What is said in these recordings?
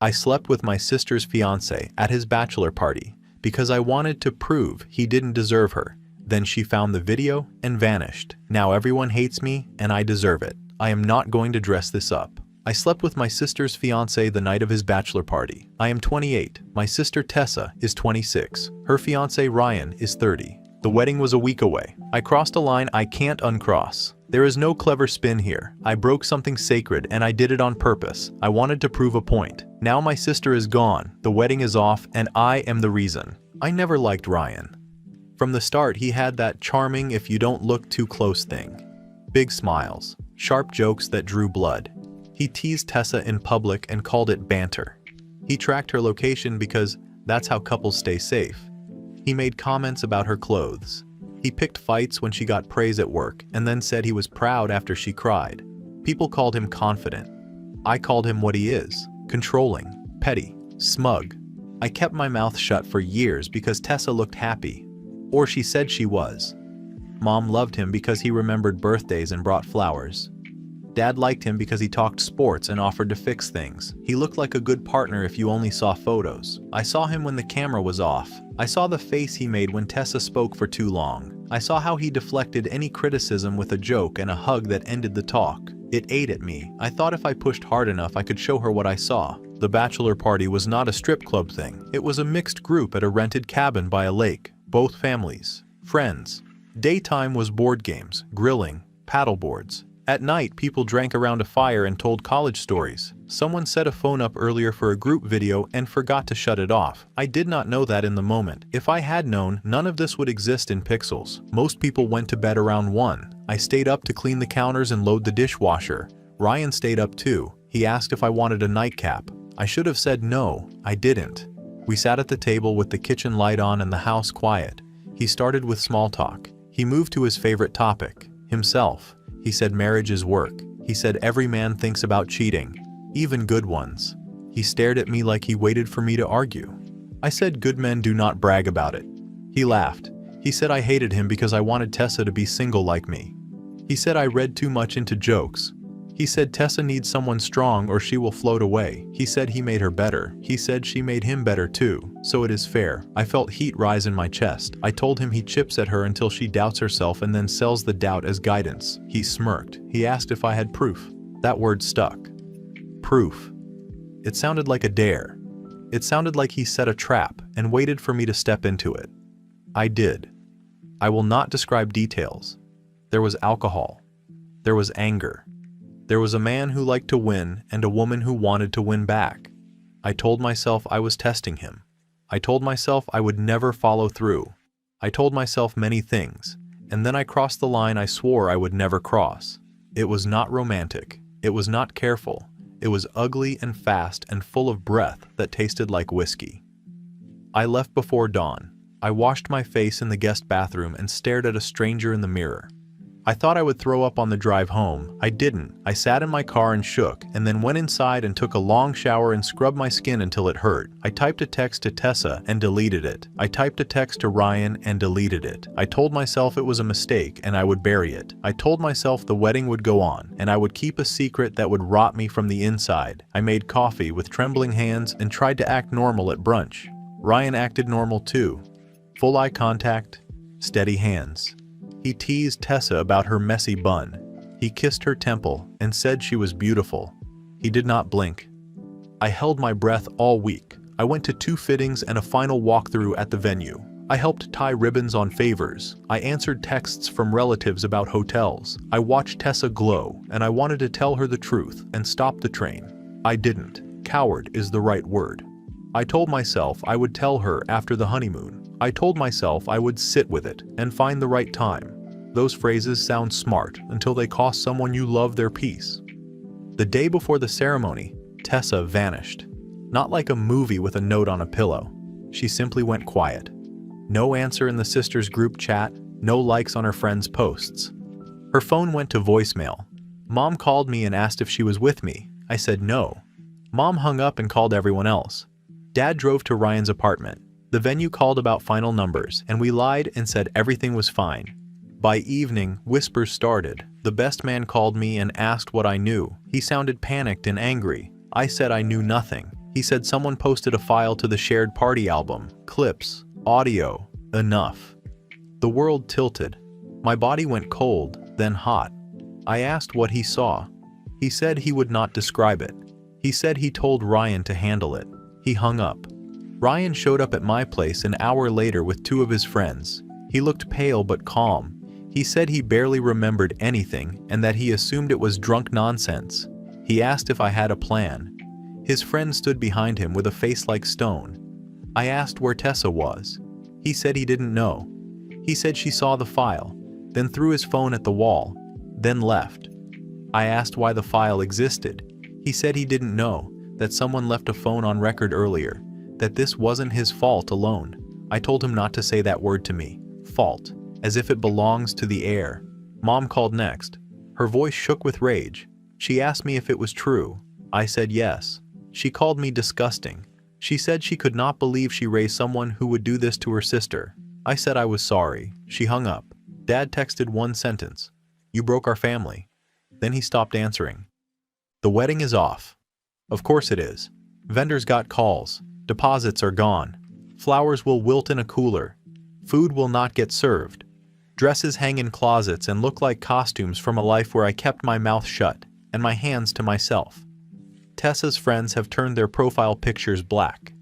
I slept with my sister's fiancé at his bachelor party because I wanted to prove he didn't deserve her. Then she found the video and vanished. Now everyone hates me and I deserve it. I am not going to dress this up. I slept with my sister's fiancé the night of his bachelor party. I am 28. My sister Tessa is 26. Her fiancé Ryan is 30. The wedding was a week away. I crossed a line I can't uncross. There is no clever spin here. I broke something sacred and I did it on purpose. I wanted to prove a point. Now my sister is gone, the wedding is off, and I am the reason. I never liked Ryan. From the start, he had that charming if you don't look too close thing. Big smiles, sharp jokes that drew blood. He teased Tessa in public and called it banter. He tracked her location because that's how couples stay safe. He made comments about her clothes. He picked fights when she got praise at work and then said he was proud after she cried. People called him confident. I called him what he is: controlling, petty, smug. I kept my mouth shut for years because Tessa looked happy. Or she said she was. Mom loved him because he remembered birthdays and brought flowers. Dad liked him because he talked sports and offered to fix things. He looked like a good partner if you only saw photos. I saw him when the camera was off. I saw the face he made when Tessa spoke for too long. I saw how he deflected any criticism with a joke and a hug that ended the talk. It ate at me. I thought if I pushed hard enough I could show her what I saw. The bachelor party was not a strip club thing. It was a mixed group at a rented cabin by a lake. Both families. Friends. Daytime was board games, grilling, paddleboards. At night, people drank around a fire and told college stories. Someone set a phone up earlier for a group video and forgot to shut it off. I did not know that in the moment. If I had known, none of this would exist in pixels. Most people went to bed around 1. I stayed up to clean the counters and load the dishwasher. Ryan stayed up too. He asked if I wanted a nightcap. I should have said no. I didn't. We sat at the table with the kitchen light on and the house quiet. He started with small talk. He moved to his favorite topic, himself. He said marriage is work. He said every man thinks about cheating, even good ones. He stared at me like he waited for me to argue. I said good men do not brag about it. He laughed. He said I hated him because I wanted Tessa to be single like me. He said I read too much into jokes. He said Tessa needs someone strong or she will float away. He said he made her better. He said she made him better too. So it is fair. I felt heat rise in my chest. I told him he chips at her until she doubts herself and then sells the doubt as guidance. He smirked. He asked if I had proof. That word stuck. Proof. It sounded like a dare. It sounded like he set a trap and waited for me to step into it. I did. I will not describe details. There was alcohol. There was anger. There was a man who liked to win and a woman who wanted to win back. I told myself I was testing him. I told myself I would never follow through. I told myself many things, and then I crossed the line I swore I would never cross. It was not romantic. It was not careful. It was ugly and fast and full of breath that tasted like whiskey. I left before dawn. I washed my face in the guest bathroom and stared at a stranger in the mirror. I thought I would throw up on the drive home. I didn't. I sat in my car and shook, and then went inside and took a long shower and scrubbed my skin until it hurt. I typed a text to Tessa and deleted it. I typed a text to Ryan and deleted it. I told myself it was a mistake and I would bury it. I told myself the wedding would go on, and I would keep a secret that would rot me from the inside. I made coffee with trembling hands and tried to act normal at brunch. Ryan acted normal too. Full eye contact, steady hands. He teased Tessa about her messy bun. He kissed her temple and said she was beautiful. He did not blink. I held my breath all week. I went to 2 fittings and a final walkthrough at the venue. I helped tie ribbons on favors. I answered texts from relatives about hotels. I watched Tessa glow, and I wanted to tell her the truth and stop the train. I didn't. Coward is the right word. I told myself I would tell her after the honeymoon. I told myself I would sit with it and find the right time. Those phrases sound smart until they cost someone you love their peace. The day before the ceremony, Tessa vanished. Not like a movie with a note on a pillow. She simply went quiet. No answer in the sisters' group chat, no likes on her friends' posts. Her phone went to voicemail. Mom called me and asked if she was with me. I said no. Mom hung up and called everyone else. Dad drove to Ryan's apartment. The venue called about final numbers, and we lied and said everything was fine. By evening, whispers started. The best man called me and asked what I knew. He sounded panicked and angry. I said I knew nothing. He said someone posted a file to the shared party album, clips, audio, enough. The world tilted. My body went cold, then hot. I asked what he saw. He said he would not describe it. He said he told Ryan to handle it. He hung up. Ryan showed up at my place an hour later with 2 of his friends. He looked pale but calm. He said he barely remembered anything and that he assumed it was drunk nonsense. He asked if I had a plan. His friend stood behind him with a face like stone. I asked where Tessa was. He said he didn't know. He said she saw the file, then threw his phone at the wall, then left. I asked why the file existed. He said he didn't know, that someone left a phone on record earlier, that this wasn't his fault alone. I told him not to say that word to me, fault, as if it belongs to the air. Mom called next. Her voice shook with rage. She asked me if it was true. I said yes. She called me disgusting. She said she could not believe she raised someone who would do this to her sister. I said I was sorry. She hung up. Dad texted one sentence. You broke our family. Then he stopped answering. The wedding is off. Of course it is. Vendors got calls. Deposits are gone. Flowers will wilt in a cooler. Food will not get served. Dresses hang in closets and look like costumes from a life where I kept my mouth shut and my hands to myself. Tessa's friends have turned their profile pictures black.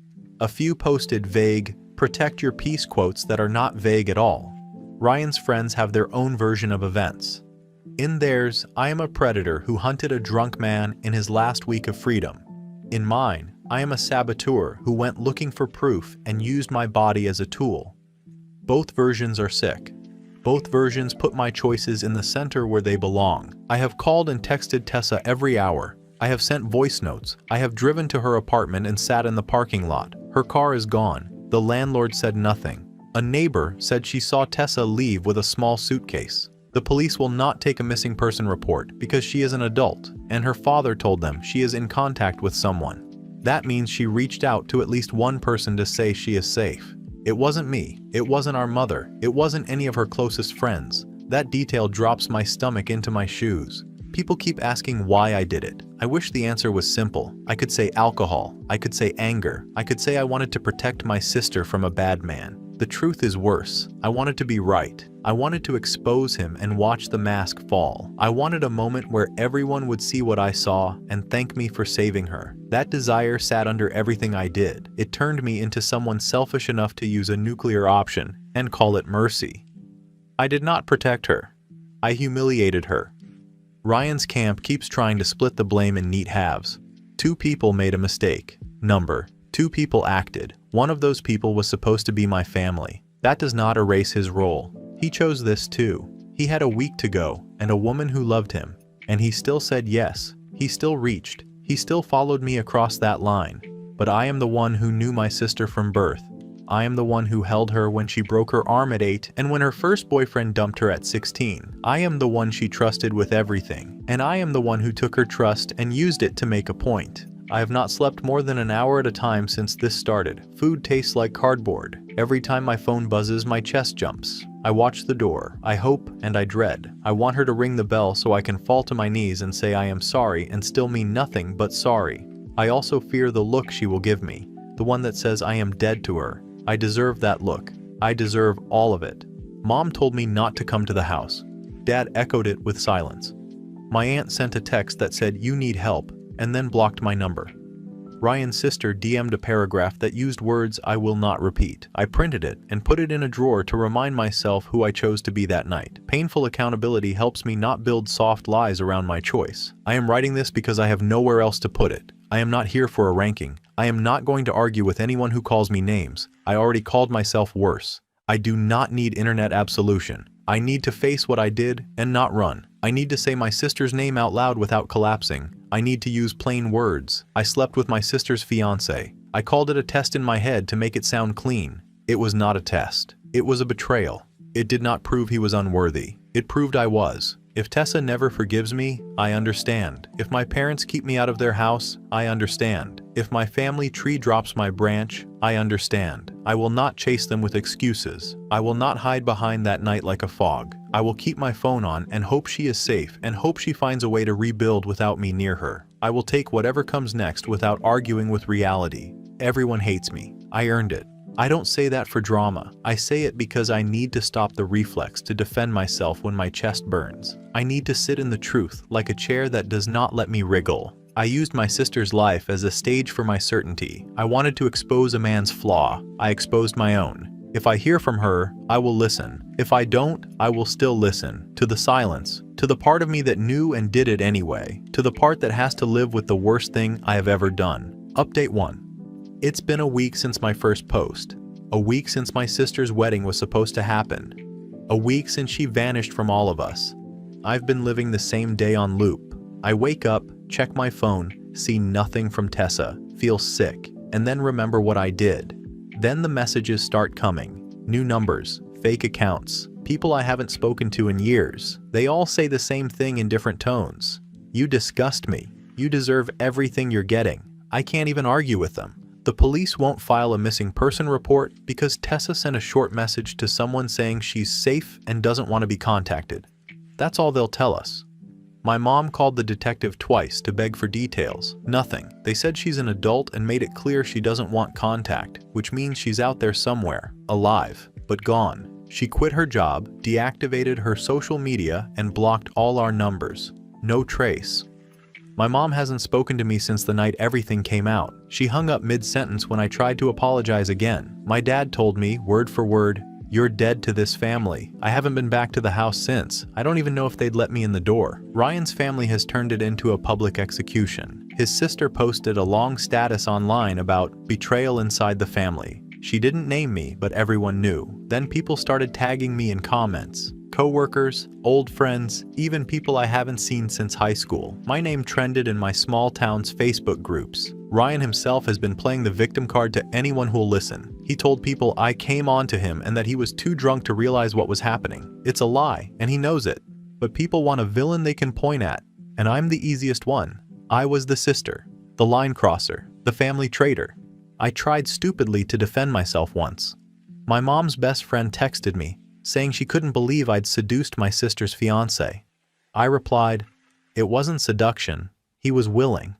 A few posted vague, protect your peace quotes that are not vague at all. Ryan's friends have their own version of events. In theirs, I am a predator who hunted a drunk man in his last week of freedom. In mine, I am a saboteur who went looking for proof and used my body as a tool. Both versions are sick. Both versions put my choices in the center where they belong. I have called and texted Tessa every hour. I have sent voice notes. I have driven to her apartment and sat in the parking lot. Her car is gone. The landlord said nothing. A neighbor said she saw Tessa leave with a small suitcase. The police will not take a missing person report because she is an adult, and her father told them she is in contact with someone. That means she reached out to at least one person to say she is safe. It wasn't me. It wasn't our mother. It wasn't any of her closest friends. That detail drops my stomach into my shoes. People keep asking why I did it. I wish the answer was simple. I could say alcohol. I could say anger. I could say I wanted to protect my sister from a bad man. The truth is worse. I wanted to be right. I wanted to expose him and watch the mask fall. I wanted a moment where everyone would see what I saw and thank me for saving her. That desire sat under everything I did. It turned me into someone selfish enough to use a nuclear option and call it mercy. I did not protect her. I humiliated her. Ryan's camp keeps trying to split the blame in neat halves. 2 people made a mistake. 2 people acted. One of those people was supposed to be my family. That does not erase his role. He chose this too. He had a week to go and a woman who loved him. And he still said yes. He still reached. He still followed me across that line. But I am the one who knew my sister from birth. I am the one who held her when she broke her arm at 8 and when her first boyfriend dumped her at 16. I am the one she trusted with everything. And I am the one who took her trust and used it to make a point. I have not slept more than an hour at a time since this started. Food tastes like cardboard. Every time my phone buzzes, my chest jumps. I watch the door. I hope and I dread. I want her to ring the bell so I can fall to my knees and say I am sorry and still mean nothing but sorry. I also fear the look she will give me, the one that says I am dead to her. I deserve that look. I deserve all of it. Mom told me not to come to the house. Dad echoed it with silence. My aunt sent a text that said you need help and then blocked my number. Ryan's sister DM'd a paragraph that used words I will not repeat. I printed it and put it in a drawer to remind myself who I chose to be that night. Painful accountability helps me not build soft lies around my choice. I am writing this because I have nowhere else to put it. I am not here for a ranking. I am not going to argue with anyone who calls me names. I already called myself worse. I do not need internet absolution. I need to face what I did and not run. I need to say my sister's name out loud without collapsing. I need to use plain words. I slept with my sister's fiancé. I called it a test in my head to make it sound clean. It was not a test. It was a betrayal. It did not prove he was unworthy. It proved I was. If Tessa never forgives me, I understand. If my parents keep me out of their house, I understand. If my family tree drops my branch, I understand. I will not chase them with excuses. I will not hide behind that night like a fog. I will keep my phone on and hope she is safe and hope she finds a way to rebuild without me near her. I will take whatever comes next without arguing with reality. Everyone hates me. I earned it. I don't say that for drama. I say it because I need to stop the reflex to defend myself when my chest burns. I need to sit in the truth like a chair that does not let me wriggle. I used my sister's life as a stage for my certainty. I wanted to expose a man's flaw. I exposed my own. If I hear from her, I will listen. If I don't, I will still listen. To the silence. To the part of me that knew and did it anyway. To the part that has to live with the worst thing I have ever done. Update 1. It's been a week since my first post. A week since my sister's wedding was supposed to happen. A week since she vanished from all of us. I've been living the same day on loop. I wake up, check my phone, see nothing from Tessa, feel sick, and then remember what I did. Then the messages start coming. New numbers, fake accounts, people I haven't spoken to in years. They all say the same thing in different tones. You disgust me. You deserve everything you're getting. I can't even argue with them. The police won't file a missing person report because Tessa sent a short message to someone saying she's safe and doesn't want to be contacted. That's all they'll tell us. My mom called the detective twice to beg for details. Nothing. They said she's an adult and made it clear she doesn't want contact, which means she's out there somewhere, alive, but gone. She quit her job, deactivated her social media, and blocked all our numbers. No trace. My mom hasn't spoken to me since the night everything came out. She hung up mid-sentence when I tried to apologize again. My dad told me, word for word, "You're dead to this family." I haven't been back to the house since. I don't even know if they'd let me in the door. Ryan's family has turned it into a public execution. His sister posted a long status online about betrayal inside the family. She didn't name me, but everyone knew. Then people started tagging me in comments. Co-workers, old friends, even people I haven't seen since high school. My name trended in my small town's Facebook groups. Ryan himself has been playing the victim card to anyone who'll listen. He told people I came on to him and that he was too drunk to realize what was happening. It's a lie, and he knows it. But people want a villain they can point at, and I'm the easiest one. I was the sister, the line crosser, the family traitor. I tried stupidly to defend myself once. My mom's best friend texted me, saying she couldn't believe I'd seduced my sister's fiancé. I replied, "It wasn't seduction, he was willing.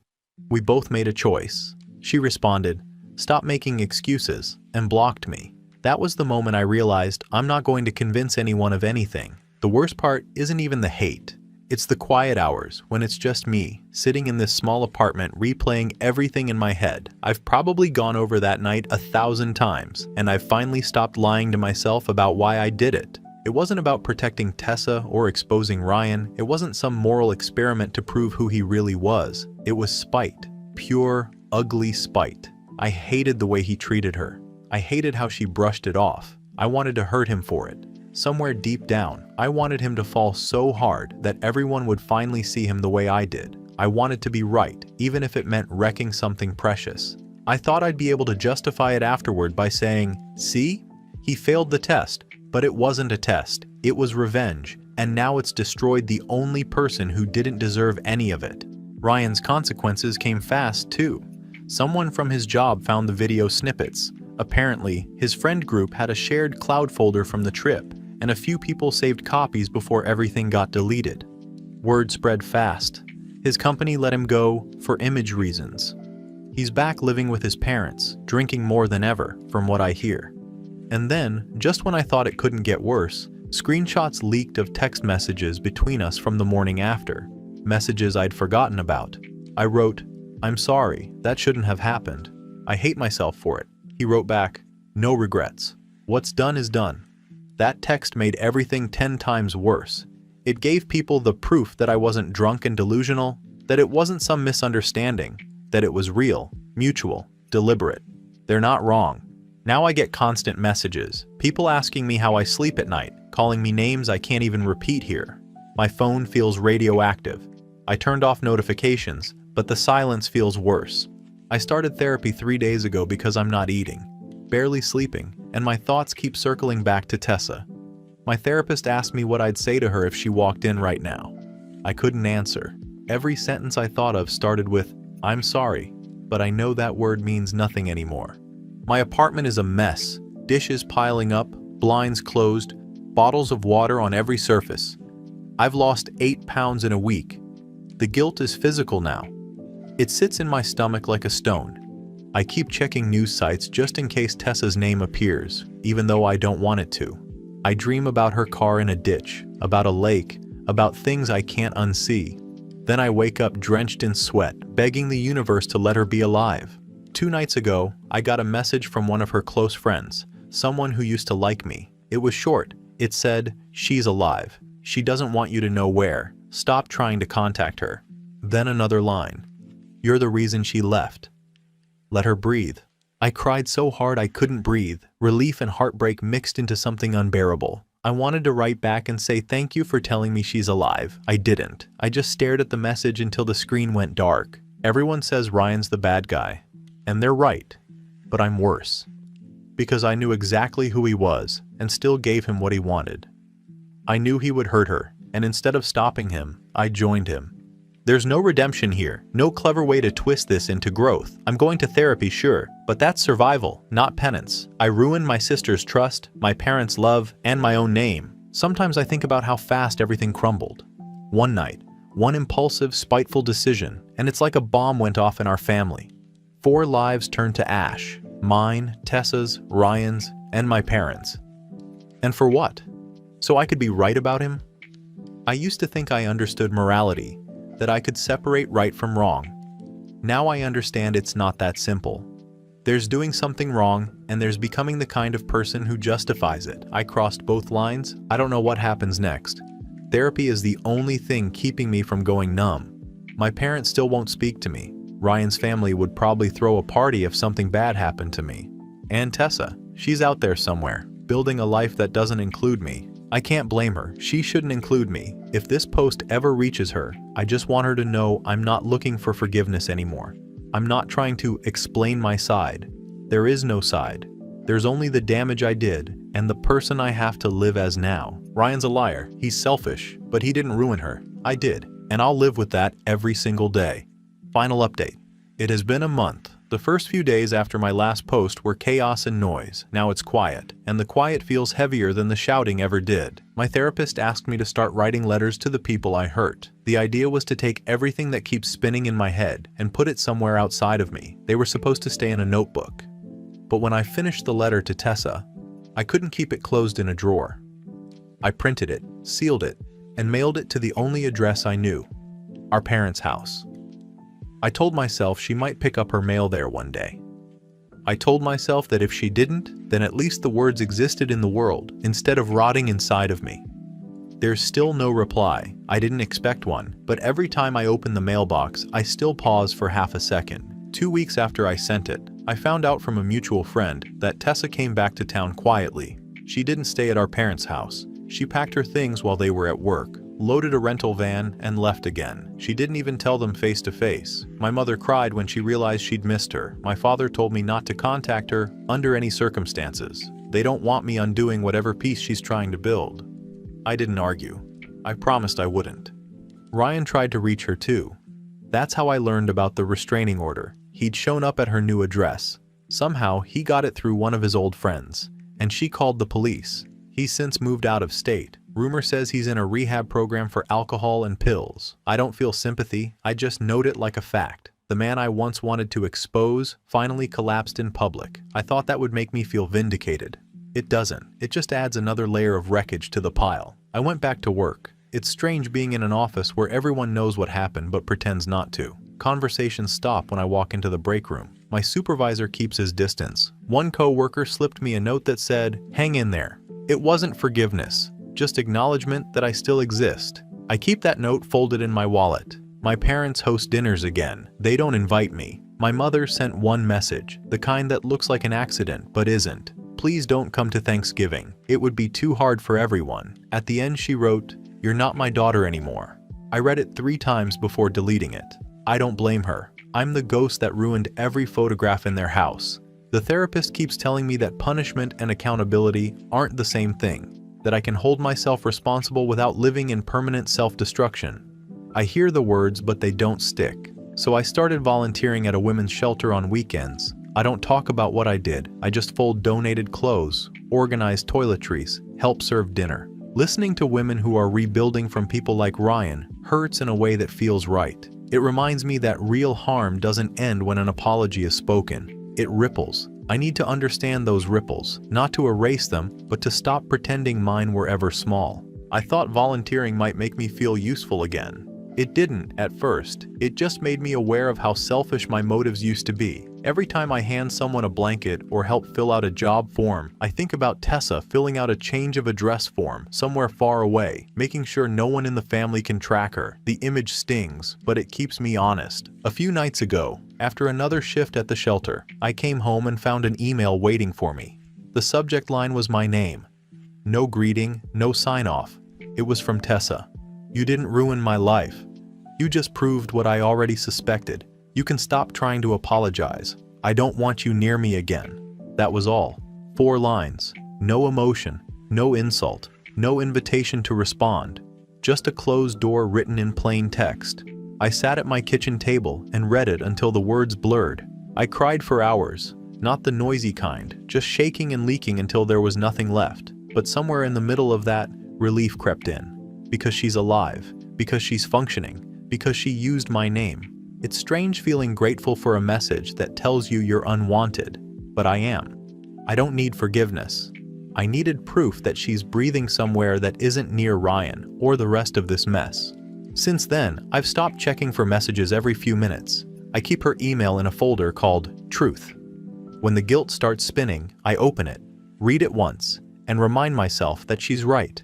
We both made a choice." She responded, "Stop making excuses," and blocked me. That was the moment I realized I'm not going to convince anyone of anything. The worst part isn't even the hate. It's the quiet hours when it's just me, sitting in this small apartment replaying everything in my head. I've probably gone over that night 1,000 times, and I've finally stopped lying to myself about why I did it. It wasn't about protecting Tessa or exposing Ryan. It wasn't some moral experiment to prove who he really was. It was spite. Pure, ugly spite. I hated the way he treated her. I hated how she brushed it off. I wanted to hurt him for it. Somewhere deep down, I wanted him to fall so hard that everyone would finally see him the way I did. I wanted to be right, even if it meant wrecking something precious. I thought I'd be able to justify it afterward by saying, "See? He failed the test." But it wasn't a test. It was revenge, and now it's destroyed the only person who didn't deserve any of it. Ryan's consequences came fast, too. Someone from his job found the video snippets. Apparently, his friend group had a shared cloud folder from the trip, and a few people saved copies before everything got deleted. Word spread fast. His company let him go for image reasons. He's back living with his parents, drinking more than ever, from what I hear. And then, just when I thought it couldn't get worse, screenshots leaked of text messages between us from the morning after, messages I'd forgotten about. I wrote, "I'm sorry, that shouldn't have happened. I hate myself for it." He wrote back, "No regrets. What's done is done." That text made everything 10 times worse. It gave people the proof that I wasn't drunk and delusional, that it wasn't some misunderstanding, that it was real, mutual, deliberate. They're not wrong. Now I get constant messages, people asking me how I sleep at night, calling me names I can't even repeat here. My phone feels radioactive. I turned off notifications, but the silence feels worse. I started therapy 3 days ago because I'm not eating, barely sleeping, and my thoughts keep circling back to Tessa. My therapist asked me what I'd say to her if she walked in right now. I couldn't answer. Every sentence I thought of started with, "I'm sorry," but I know that word means nothing anymore. My apartment is a mess, dishes piling up, blinds closed, bottles of water on every surface. I've lost 8 pounds in a week. The guilt is physical now. It sits in my stomach like a stone. I keep checking news sites just in case Tessa's name appears, even though I don't want it to. I dream about her car in a ditch, about a lake, about things I can't unsee. Then I wake up drenched in sweat, begging the universe to let her be alive. 2 nights ago, I got a message from one of her close friends, someone who used to like me. It was short. It said, "She's alive. She doesn't want you to know where. Stop trying to contact her." Then another line. "You're the reason she left. Let her breathe." I cried so hard I couldn't breathe. Relief and heartbreak mixed into something unbearable. I wanted to write back and say thank you for telling me she's alive. I didn't. I just stared at the message until the screen went dark. Everyone says Ryan's the bad guy. And they're right. But I'm worse. Because I knew exactly who he was and still gave him what he wanted. I knew he would hurt her, and instead of stopping him, I joined him. There's no redemption here, no clever way to twist this into growth. I'm going to therapy, sure, but that's survival, not penance. I ruined my sister's trust, my parents' love, and my own name. Sometimes I think about how fast everything crumbled. One night, one impulsive, spiteful decision, and it's like a bomb went off in our family. 4 lives turned to ash. Mine, Tessa's, Ryan's, and my parents. And for what? So I could be right about him? I used to think I understood morality, that I could separate right from wrong. Now I understand it's not that simple. There's doing something wrong, and there's becoming the kind of person who justifies it. I crossed both lines. I don't know what happens next. Therapy is the only thing keeping me from going numb. My parents still won't speak to me. Ryan's family would probably throw a party if something bad happened to me. And Tessa, she's out there somewhere, building a life that doesn't include me. I can't blame her. She shouldn't include me. If this post ever reaches her, I just want her to know I'm not looking for forgiveness anymore. I'm not trying to explain my side. There is no side. There's only the damage I did and the person I have to live as now. Ryan's a liar. He's selfish, but he didn't ruin her. I did, and I'll live with that every single day. Final update. It has been a month. The first few days after my last post were chaos and noise. Now it's quiet, and the quiet feels heavier than the shouting ever did. My therapist asked me to start writing letters to the people I hurt. The idea was to take everything that keeps spinning in my head and put it somewhere outside of me. They were supposed to stay in a notebook. But when I finished the letter to Tessa, I couldn't keep it closed in a drawer. I printed it, sealed it, and mailed it to the only address I knew, our parents' house. I told myself she might pick up her mail there one day. I told myself that if she didn't, then at least the words existed in the world instead of rotting inside of me. There's still no reply. I didn't expect one, but every time I open the mailbox, I still pause for half a second. 2 weeks after I sent it, I found out from a mutual friend that Tessa came back to town quietly. She didn't stay at our parents' house. She packed her things while they were at work, loaded a rental van, and left again. She didn't even tell them face to face. My mother cried when she realized she'd missed her. My father told me not to contact her under any circumstances. They don't want me undoing whatever peace she's trying to build. I didn't argue. I promised I wouldn't. Ryan tried to reach her too. That's how I learned about the restraining order. He'd shown up at her new address. Somehow, he got it through one of his old friends, and she called the police. He's since moved out of state. Rumor says he's in a rehab program for alcohol and pills. I don't feel sympathy, I just note it like a fact. The man I once wanted to expose finally collapsed in public. I thought that would make me feel vindicated. It doesn't. It just adds another layer of wreckage to the pile. I went back to work. It's strange being in an office where everyone knows what happened but pretends not to. Conversations stop when I walk into the break room. My supervisor keeps his distance. One co-worker slipped me a note that said, "Hang in there." It wasn't forgiveness, just acknowledgement that I still exist. I keep that note folded in my wallet. My parents host dinners again. They don't invite me. My mother sent one message, the kind that looks like an accident but isn't. "Please don't come to Thanksgiving. It would be too hard for everyone." At the end she wrote, "You're not my daughter anymore." I read it 3 times before deleting it. I don't blame her. I'm the ghost that ruined every photograph in their house. The therapist keeps telling me that punishment and accountability aren't the same thing, that I can hold myself responsible without living in permanent self-destruction. I hear the words, but they don't stick. So I started volunteering at a women's shelter on weekends. I don't talk about what I did. I just fold donated clothes, organize toiletries, help serve dinner. Listening to women who are rebuilding from people like Ryan hurts in a way that feels right. It reminds me that real harm doesn't end when an apology is spoken. It ripples. I need to understand those ripples, not to erase them, but to stop pretending mine were ever small. I thought volunteering might make me feel useful again. It didn't at first. It just made me aware of how selfish my motives used to be. Every time I hand someone a blanket or help fill out a job form, I think about Tessa filling out a change of address form somewhere far away, making sure no one in the family can track her. The image stings, but it keeps me honest. A few nights ago, after another shift at the shelter, I came home and found an email waiting for me. The subject line was my name. No greeting, no sign-off. It was from Tessa. You didn't ruin my life. You just proved what I already suspected. You can stop trying to apologize. I don't want you near me again. That was all. 4 lines. No emotion, no insult, no invitation to respond. Just a closed door written in plain text. I sat at my kitchen table and read it until the words blurred. I cried for hours, not the noisy kind, just shaking and leaking until there was nothing left. But somewhere in the middle of that, relief crept in. Because she's alive, because she's functioning, because she used my name. It's strange feeling grateful for a message that tells you you're unwanted, but I am. I don't need forgiveness. I needed proof that she's breathing somewhere that isn't near Ryan or the rest of this mess. Since then, I've stopped checking for messages every few minutes. I keep her email in a folder called Truth. When the guilt starts spinning, I open it, read it once, and remind myself that she's right.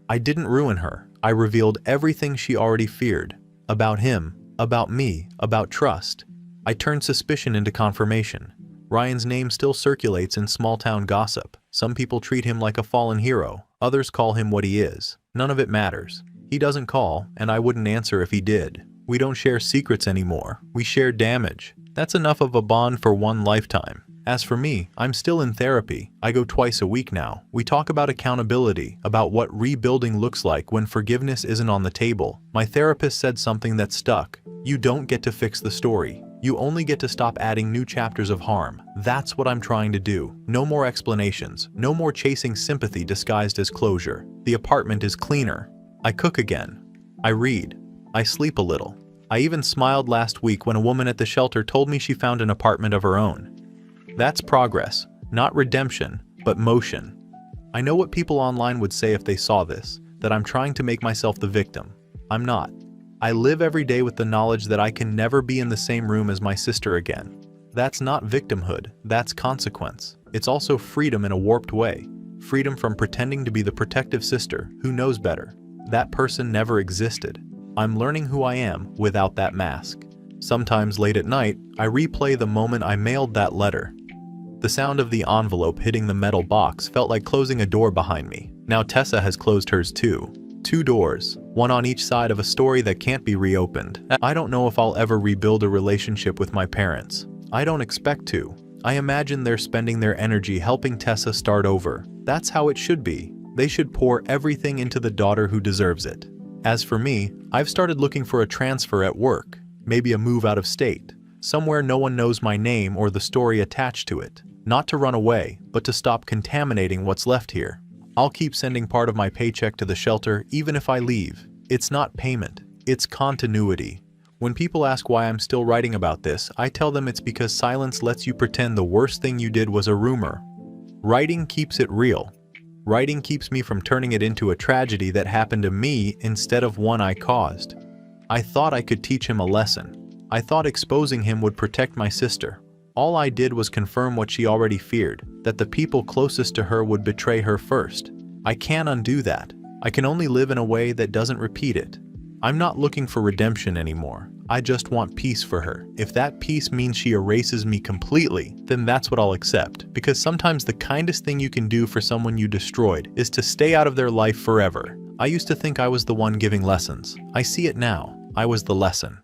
I didn't ruin her. I revealed everything she already feared. About him, about me, about trust. I turned suspicion into confirmation. Ryan's name still circulates in small-town gossip. Some people treat him like a fallen hero. Others call him what he is. None of it matters. He doesn't call, and I wouldn't answer if he did. We don't share secrets anymore. We share damage. That's enough of a bond for one lifetime. As for me, I'm still in therapy. I go twice a week now. We talk about accountability, about what rebuilding looks like when forgiveness isn't on the table. My therapist said something that stuck. You don't get to fix the story. You only get to stop adding new chapters of harm. That's what I'm trying to do. No more explanations. No more chasing sympathy disguised as closure. The apartment is cleaner. I cook again. I read. I sleep a little. I even smiled last week when a woman at the shelter told me she found an apartment of her own. That's progress, not redemption, but motion. I know what people online would say if they saw this, that I'm trying to make myself the victim. I'm not. I live every day with the knowledge that I can never be in the same room as my sister again. That's not victimhood, that's consequence. It's also freedom in a warped way. Freedom from pretending to be the protective sister who knows better. That person never existed. I'm learning who I am without that mask. Sometimes late at night, I replay the moment I mailed that letter. The sound of the envelope hitting the metal box felt like closing a door behind me. Now Tessa has closed hers too. 2 doors, one on each side of a story that can't be reopened. I don't know if I'll ever rebuild a relationship with my parents. I don't expect to. I imagine they're spending their energy helping Tessa start over. That's how it should be. They should pour everything into the daughter who deserves it. As for me, I've started looking for a transfer at work. Maybe a move out of state. Somewhere no one knows my name or the story attached to it. Not to run away, but to stop contaminating what's left here. I'll keep sending part of my paycheck to the shelter even if I leave. It's not payment, it's continuity. When people ask why I'm still writing about this, I tell them it's because silence lets you pretend the worst thing you did was a rumor. Writing keeps it real. Writing keeps me from turning it into a tragedy that happened to me instead of one I caused. I thought I could teach him a lesson. I thought exposing him would protect my sister. All I did was confirm what she already feared, that the people closest to her would betray her first. I can't undo that. I can only live in a way that doesn't repeat it. I'm not looking for redemption anymore. I just want peace for her. If that peace means she erases me completely, then that's what I'll accept. Because sometimes the kindest thing you can do for someone you destroyed is to stay out of their life forever. I used to think I was the one giving lessons. I see it now. I was the lesson.